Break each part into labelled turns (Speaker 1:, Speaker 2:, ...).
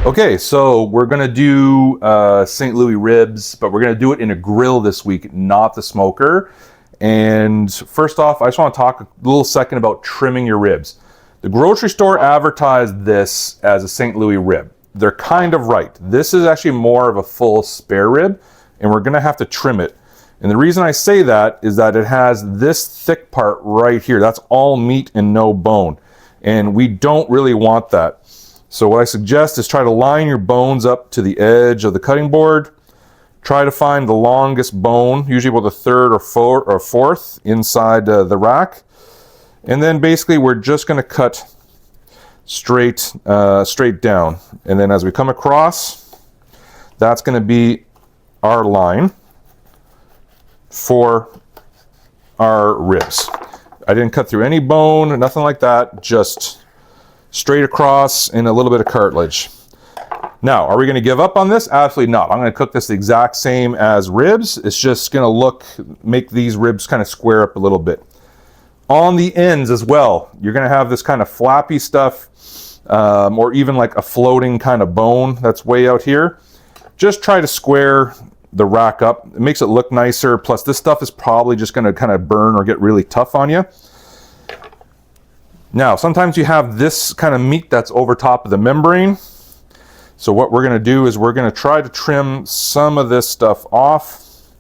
Speaker 1: Okay, so we're gonna do St. Louis ribs, but we're gonna do it in a grill this week, not the smoker. And first off, I just want to talk a little second about trimming your ribs. The grocery store advertised this as a St. Louis rib. They're kind of right. This is actually more of a full spare rib, and we're gonna have to trim it. And the reason I say that is that it has this thick part right here. That's all meat and no bone. And we don't really want that. So what I suggest is try to line your bones up to the edge of the cutting board. Try to find the longest bone, usually about the third or fourth inside the rack. And then basically we're just going to cut straight down. And then as we come across, that's going to be our line for our ribs. I didn't cut through any bone, nothing like that, just straight across and a little bit of cartilage. Now, are we going to give up on this? Absolutely not. I'm going to cook this the exact same as ribs. It's just going to make these ribs kind of square up a little bit. On the ends as well, you're going to have this kind of flappy stuff, or even like a floating kind of bone that's way out here. Just try to square the rack up. It makes it look nicer. Plus, this stuff is probably just going to kind of burn or get really tough on you. Now, sometimes you have this kind of meat that's over top of the membrane. So what we're going to do is we're going to try to trim some of this stuff off.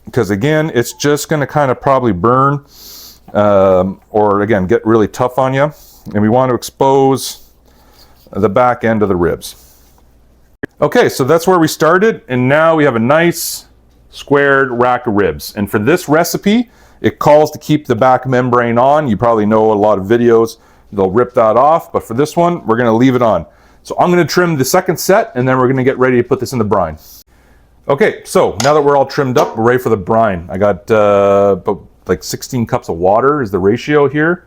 Speaker 1: Because again, it's just going to kind of probably burn or again, get really tough on you. And we want to expose the back end of the ribs. Okay, so that's where we started. And now we have a nice squared rack of ribs. And for this recipe, it calls to keep the back membrane on. You probably know a lot of videos, they'll rip that off. But for this one, we're going to leave it on. So I'm going to trim the second set, and then we're going to get ready to put this in the brine. Okay, so now that we're all trimmed up, we're ready for the brine. I got about like 16 cups of water is the ratio here.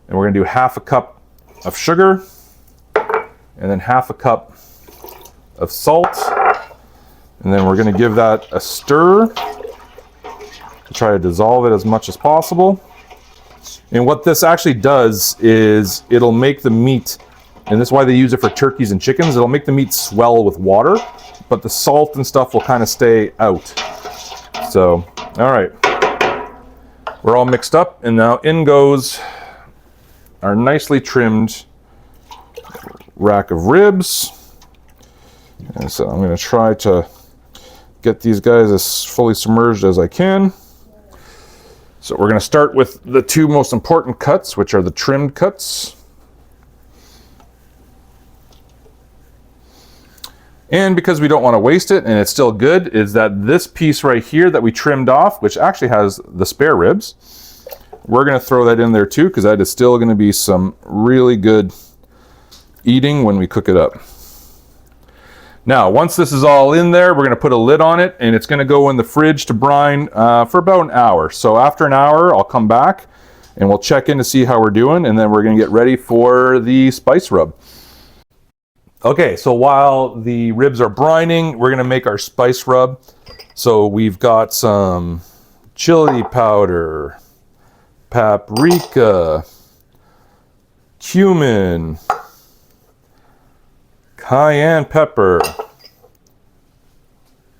Speaker 1: And we're going to do half a cup of sugar, and then half a cup of salt. And then we're going to give that a stir. Try to dissolve it as much as possible. And what this actually does is it'll make the meat, and this is why they use it for turkeys and chickens, it'll make the meat swell with water, but the salt and stuff will kind of stay out. So, all right. We're all mixed up, and now in goes our nicely trimmed rack of ribs. And so I'm going to try to get these guys as fully submerged as I can. So we're going to start with the two most important cuts, which are the trimmed cuts. And because we don't want to waste it and it's still good, is that this piece right here that we trimmed off, which actually has the spare ribs, we're going to throw that in there too, because that is still going to be some really good eating when we cook it up. Now, once this is all in there, we're going to put a lid on it, and it's going to go in the fridge to brine for about an hour. So after an hour, I'll come back, and we'll check in to see how we're doing, and then we're going to get ready for the spice rub. Okay, so while the ribs are brining, we're going to make our spice rub. So we've got some chili powder, paprika, cumin, cayenne pepper,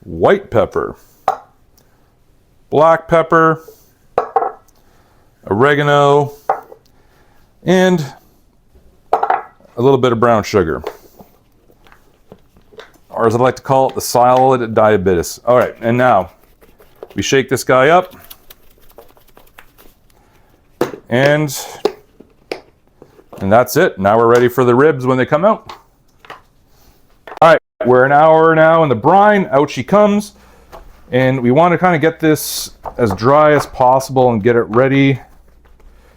Speaker 1: white pepper, black pepper, oregano, and a little bit of brown sugar. Or as I like to call it, the solid diabetes. All right, and now we shake this guy up. And that's it. Now we're ready for the ribs when they come out. All right, we're an hour now in the brine. Out she comes. And we want to kind of get this as dry as possible and get it ready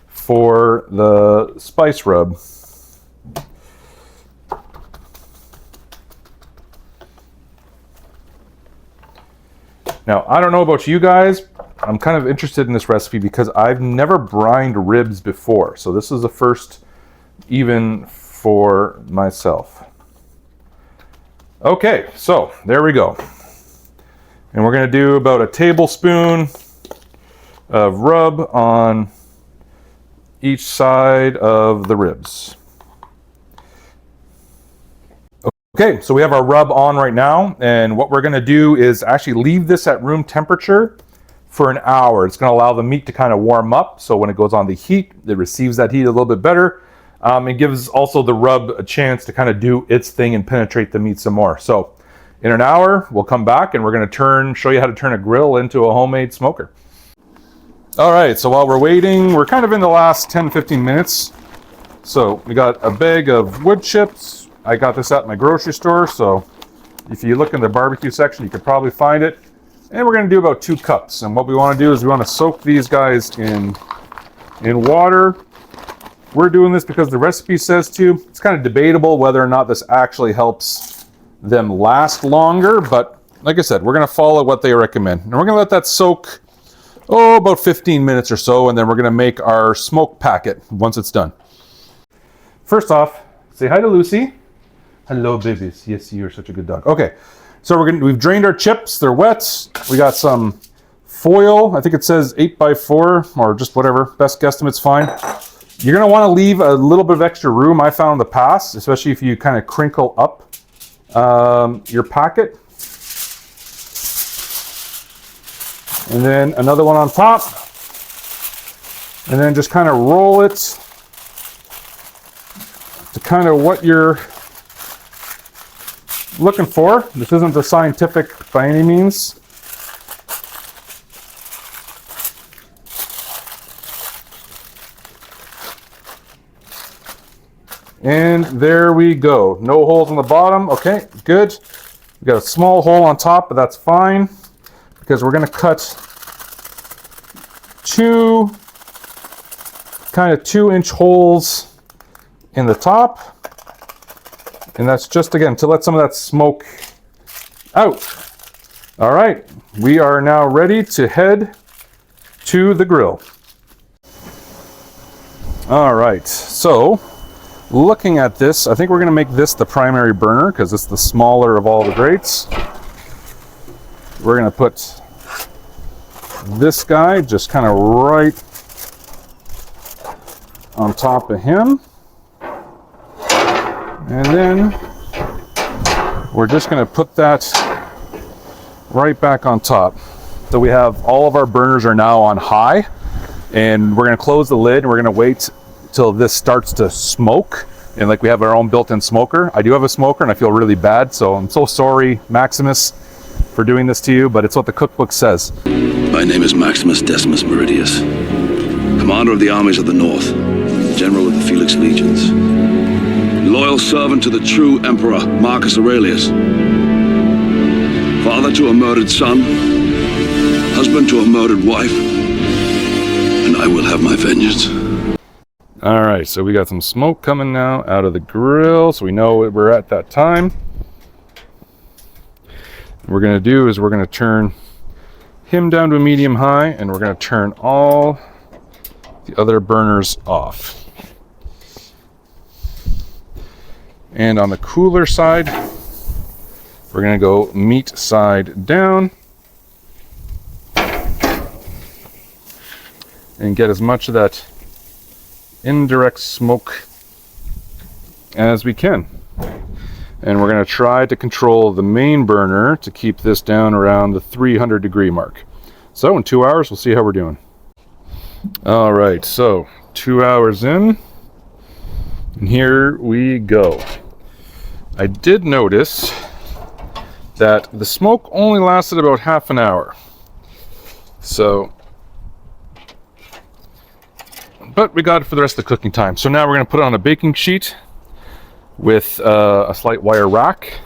Speaker 1: for the spice rub. Now, I don't know about you guys. I'm kind of interested in this recipe because I've never brined ribs before. So this is the first even for myself. Okay, so there we go. And we're going to do about a tablespoon of rub on each side of the ribs. Okay, so we have our rub on right now, and what we're gonna do is actually leave this at room temperature for an hour. It's gonna allow the meat to kind of warm up, so when it goes on the heat, it receives that heat a little bit better. It gives also the rub a chance to kind of do its thing and penetrate the meat some more. So in an hour, we'll come back and we're gonna show you how to turn a grill into a homemade smoker. All right, so while we're waiting, we're kind of in the last 10-15 minutes. So we got a bag of wood chips. I got this at my grocery store, so if you look in the barbecue section, you could probably find it. And we're gonna do about 2 cups. And what we wanna do is we wanna soak these guys in water. We're doing this because the recipe says to. It's kind of debatable whether or not this actually helps them last longer, but like I said, we're gonna follow what they recommend. And we're gonna let that soak, about 15 minutes or so, and then we're gonna make our smoke packet once it's done. First off, say hi to Lucy. Hello, babies. Yes, you're such a good dog. Okay, so we've drained our chips. They're wet. We got some foil. I think it says 8x4 or just whatever. Best guesstimate's fine. You're gonna want to leave a little bit of extra room. I found in the past, especially if you kind of crinkle up your packet. And then another one on top. And then just kind of roll it to kind of what you're looking for. This isn't the scientific by any means. And there we go. No holes on the bottom. Okay, good. We got a small hole on top, but that's fine because we're going to cut 2 kind of 2-inch holes in the top. And that's just, again, to let some of that smoke out. All right, we are now ready to head to the grill. All right, so looking at this, I think we're gonna make this the primary burner because it's the smaller of all the grates. We're gonna put this guy just kind of right on top of him. And then we're just going to put that right back on top. So we have all of our burners are now on high, and we're going to close the lid and we're going to wait till this starts to smoke. And like we have our own built-in smoker. I do have a smoker and I feel really bad, so I'm so sorry, Maximus, for doing this to you, but it's what the cookbook says.
Speaker 2: My name is Maximus Decimus Meridius, commander of the armies of the North, general of the Felix Legions. Loyal servant to the true Emperor Marcus Aurelius. Father to a murdered son. Husband to a murdered wife. And I will have my vengeance.
Speaker 1: All right, so we got some smoke coming now out of the grill, so we know what we're at that time. What we're gonna do is we're gonna turn him down to a medium high, and we're gonna turn all the other burners off. And on the cooler side, we're gonna go meat side down and get as much of that indirect smoke as we can. And we're gonna try to control the main burner to keep this down around the 300-degree mark. So in 2 hours, we'll see how we're doing. All right, so 2 hours in, and here we go. I did notice that the smoke only lasted about half an hour. So, but we got it for the rest of the cooking time. So now we're gonna put it on a baking sheet with a slight wire rack.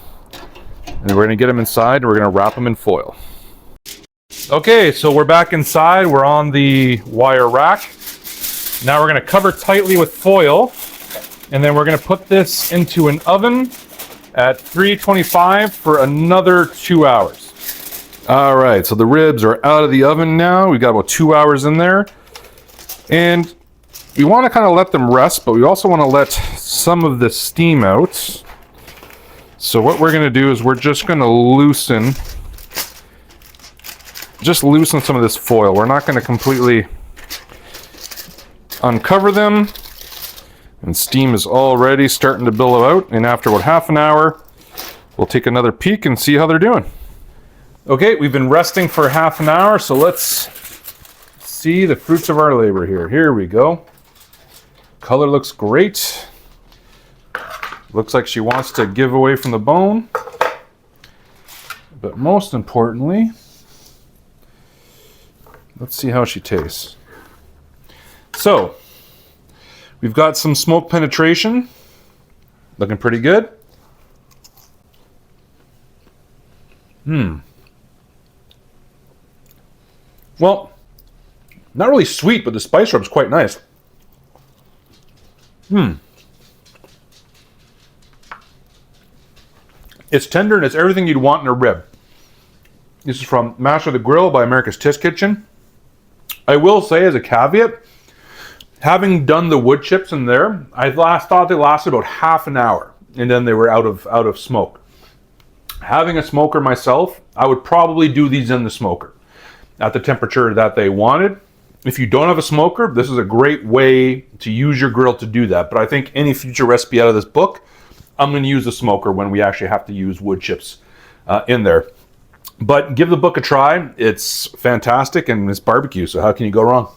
Speaker 1: And we're gonna get them inside and we're gonna wrap them in foil. Okay, so we're back inside. We're on the wire rack. Now we're gonna cover tightly with foil. And then we're gonna put this into an oven at 325 for another 2 hours. All right, so the ribs are out of the oven now. We've got about 2 hours in there. And we want to kind of let them rest, but we also want to let some of the steam out. So what we're going to do is we're just going to loosen some of this foil. We're not going to completely uncover them. And steam is already starting to billow out. And after about half an hour, We'll take another peek and see how they're doing. Okay, we've been resting for half an hour, so let's see the fruits of our labor here. Here we go. Color looks great. Looks like she wants to give away from the bone. But most importantly, let's see how she tastes. So, we've got some smoke penetration. Looking pretty good. Well, not really sweet, but the spice rub's quite nice. It's tender and it's everything you'd want in a rib. This is from Master of the Grill by America's Test Kitchen. I will say as a caveat, having done the wood chips in there, I thought they lasted about half an hour and then they were out of smoke. Having a smoker myself, I would probably do these in the smoker at the temperature that they wanted. If you don't have a smoker, this is a great way to use your grill to do that. But I think any future recipe out of this book, I'm going to use the smoker when we actually have to use wood chips in there. But give the book a try. It's fantastic and it's barbecue, so how can you go wrong?